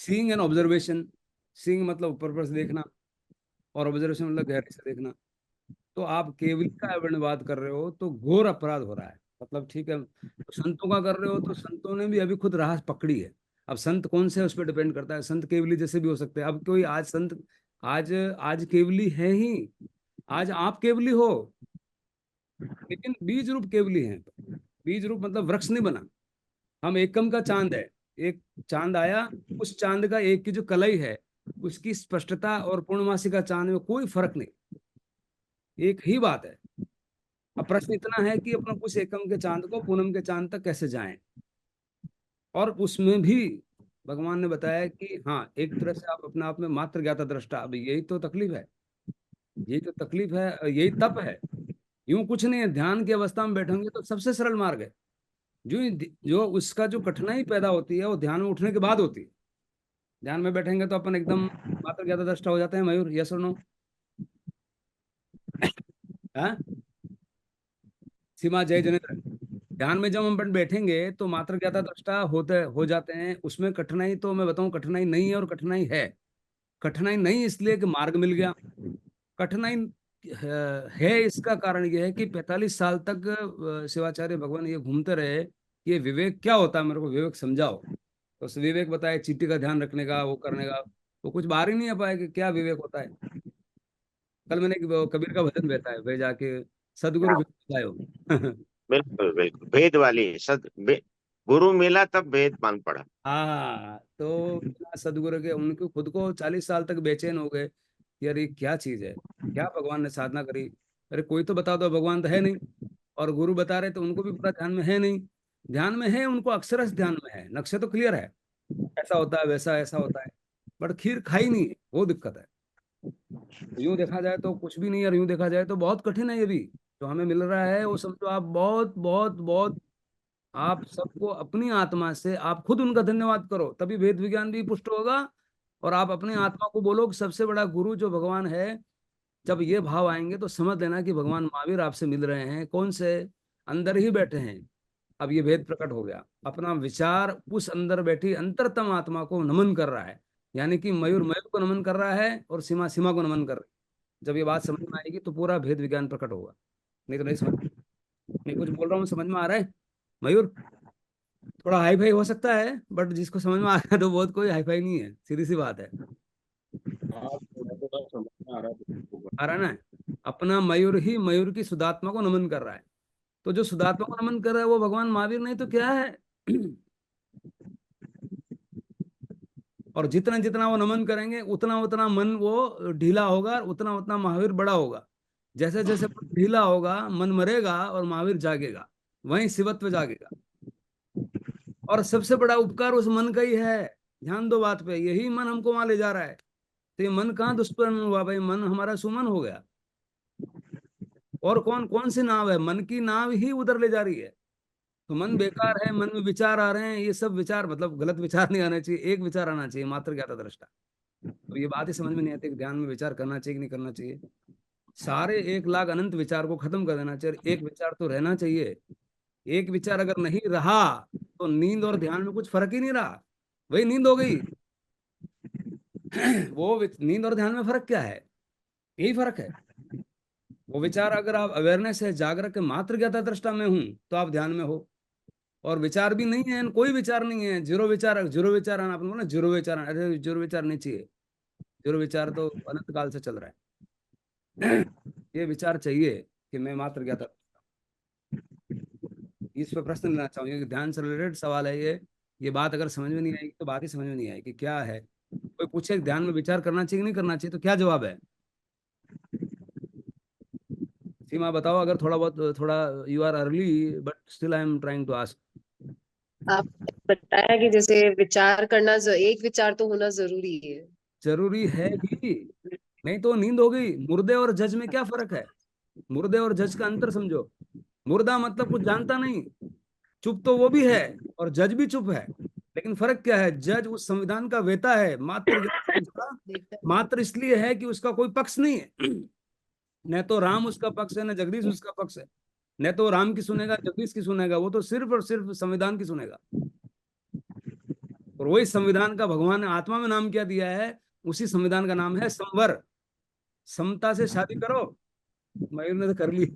Seeing and observation. Seeing मतलब ऊपर से देखना, और ऑब्जर्वेशन मतलब गहरे से देखना। तो आप केवल का वर्णवाद कर रहे हो तो घोर अपराध हो रहा है। मतलब ठीक है, तो संतों का कर रहे हो तो संतों ने भी अभी खुद राह पकड़ी है। अब संत कौन से है उस पर डिपेंड करता है। संत केवली जैसे भी हो सकते हैं। अब कोई आज संत, आज आज केवली है ही, आज आप केवली हो, लेकिन बीज रूप केवली हैं। बीज रूप मतलब वृक्ष नहीं बना। हम एकम का चांद है। एक चांद आया, उस चांद का एक की जो कलई है, उसकी स्पष्टता और पूर्णमासी का चांद में कोई फर्क नहीं, एक ही बात है। अब प्रश्न इतना है कि अपना उस एकम के चांद को पूनम के चांद तक कैसे जाएं। और उसमें भी भगवान ने बताया कि हाँ, एक तरह से आप अपने आप में मात्र ज्ञाता दृष्टा। अब यही तो तकलीफ है, यही तो तकलीफ है, यही तप है। यूं कुछ नहीं है, ध्यान की अवस्था में बैठेंगे तो सबसे सरल मार्ग है। जो उसका जो कठिनाई पैदा होती है वो ध्यान में उठने के बाद होती है। ध्यान में बैठेंगे तो अपन एकदम मात्र ज्ञाता दृष्टा हो जाते हैं। मयूर, यस और नो? हाँ, सीमा जय जनेन्द्र। ध्यान में जब हम बैठेंगे तो मात्र ज्ञाता दृष्टा होते हो जाते हैं। उसमें कठिनाई तो मैं बताऊं, कठिनाई नहीं है और कठिनाई है। कठिनाई नहीं इसलिए कि मार्ग मिल गया। कठिनाई है इसका कारण यह है कि 45 साल तक शिवाचार्य भगवान ये घूमते रहे कि ये विवेक क्या होता है, मेरे को विवेक समझाओ। तो उस विवेक बताए, चींटी का ध्यान रखने का, वो करने का, वो कुछ बाहर ही नहीं आ पाया कि क्या विवेक होता है। कल मैंने एक कबीर का भजन बैठा है, वे जाके सदगुरु बतायो। बिल्कुल बिल्कुल, भेद वाली गुरु मिला तब भेद मान पड़ा। हाँ, तो बिना सदगुरु के उनको खुद को 40 साल तक बेचैन हो गए कि यार ये क्या चीज है, क्या भगवान ने साधना करी। अरे कोई तो बता दो, भगवान तो है नहीं। और गुरु बता रहे तो उनको भी पूरा ध्यान में है नहीं। ध्यान में है, उनको अक्षरश ध्यान में है, नक्शे तो क्लियर है, ऐसा होता है वैसा ऐसा होता है, बट खीर खाई नहीं है, वो दिक्कत है। यूं देखा जाए तो कुछ भी नहीं, और यूं देखा जाए तो बहुत कठिन है ये भी। जो हमें मिल रहा है वो समझो आप बहुत बहुत बहुत, आप सबको अपनी आत्मा से आप खुद उनका धन्यवाद करो, तभी वेद विज्ञान भी पुष्ट होगा। और आप अपनी आत्मा को बोलो कि सबसे बड़ा गुरु जो भगवान है। जब ये भाव आएंगे तो समझ लेना कि भगवान महावीर आपसे मिल रहे हैं। कौन से? अंदर ही बैठे हैं। अब ये भेद प्रकट हो गया। अपना विचार उस अंदर बैठी अंतरतम आत्मा को नमन कर रहा है। यानी कि मयूर मयूर को नमन कर रहा है और सीमा सीमा को नमन कर रही है। जब ये बात समझ में आएगी तो पूरा भेद विज्ञान प्रकट होगा। नहीं तो नहीं समझ। मैं कुछ बोल रहा हूँ, समझ में आ रहा है मयूर? थोड़ा हाई फाई हो सकता है, बट जिसको समझ में आ रहा है तो बहुत कोई हाई फाई नहीं है, सीधी सी बात है। हाँ, थोड़ा थोड़ा समझ में आ रहा है। आ रहा है ना? अपना मयूर ही मयूर की सुदात्मा को नमन कर रहा है। तो जो सुदात्मा को नमन कर रहा है वो भगवान महावीर नहीं तो क्या है? और जितना जितना वो नमन करेंगे उतना उतना मन वो ढीला होगा, उतना उतना महावीर बड़ा होगा। जैसे जैसे मन ढीला होगा मन मरेगा और महावीर जागेगा, वहीं शिवत्व जागेगा। और सबसे बड़ा उपकार उस मन का ही है। ध्यान दो बात पे, यही मन हमको वहां ले जा रहा है। तो ये मन कहाँ दुष्परिणाम हुआ भाई? मन हमारा सुमन हो गया। और कौन कौन सी नाव है? मन की नाव ही उधर ले जा रही है। तो मन बेकार है, मन में विचार आ रहे हैं, ये सब विचार मतलब गलत विचार नहीं आना चाहिए, एक विचार आना चाहिए, मात्र ज्ञाता दृष्टा। तो ये बात ही समझ में नहीं आती कि ध्यान में विचार करना चाहिए कि नहीं करना चाहिए। सारे 1 लाख अनंत विचार को खत्म कर देना चाहिए, एक विचार तो रहना चाहिए। एक विचार अगर नहीं रहा तो नींद और ध्यान में कुछ फर्क ही नहीं रहा, वही नींद हो गई। नींद और ध्यान में फर्क क्या है? यही फर्क है। वो विचार अगर आप अवेयरनेस है, जागृत है, मात्र ज्ञाता दृष्टा में हूं, तो आप ध्यान में हो। और विचार भी नहीं है, कोई विचार नहीं है, जीरो विचार, जीरो विचार आना, अपन को ना जीरो विचार अरे जीरो विचार नहीं चाहिए। जीरो विचार तो अनंत काल से चल रहा है। ये विचार चाहिए कि मैं मात्र ज्ञाता। इस पर प्रश्न लेना चाहूंगा कि ध्यान से रिलेटेड सवाल है ये बात अगर समझ में नहीं आएगी तो बात ही समझ में नहीं आएगी क्या है। कोई पूछे कि ध्यान में विचार करना चाहिए कि नहीं करना चाहिए तो क्या जवाब है? सीमा बताओ, अगर थोड़ा बहुत थोड़ा, you are early but still I am trying to ask. आपने बताया कि जैसे विचार करना एक विचार तो होना जरूरी है। जरूरी है ही, नहीं तो नींद हो गई। मुर्दे और जज में क्या फर्क है? मुर्दे और जज का अंतर समझो। मुर्दा मतलब कुछ जानता नहीं, चुप तो वो भी है, और जज भी चुप है। लेकिन फर्क क्या है? जज उस संविधान का वेता है, मात्र उसका मात्र इसलिए है कि उसका कोई पक्ष नहीं है। न तो राम उसका पक्ष है, न जगदीश उसका पक्ष है। न तो राम की सुनेगा, जगदीश की सुनेगा, वो तो सिर्फ और सिर्फ संविधान की सुनेगा। और वही संविधान का भगवान ने आत्मा में नाम क्या दिया है, उसी संविधान का नाम है संवर। समता से शादी करो, मयूर ने तो कर ली।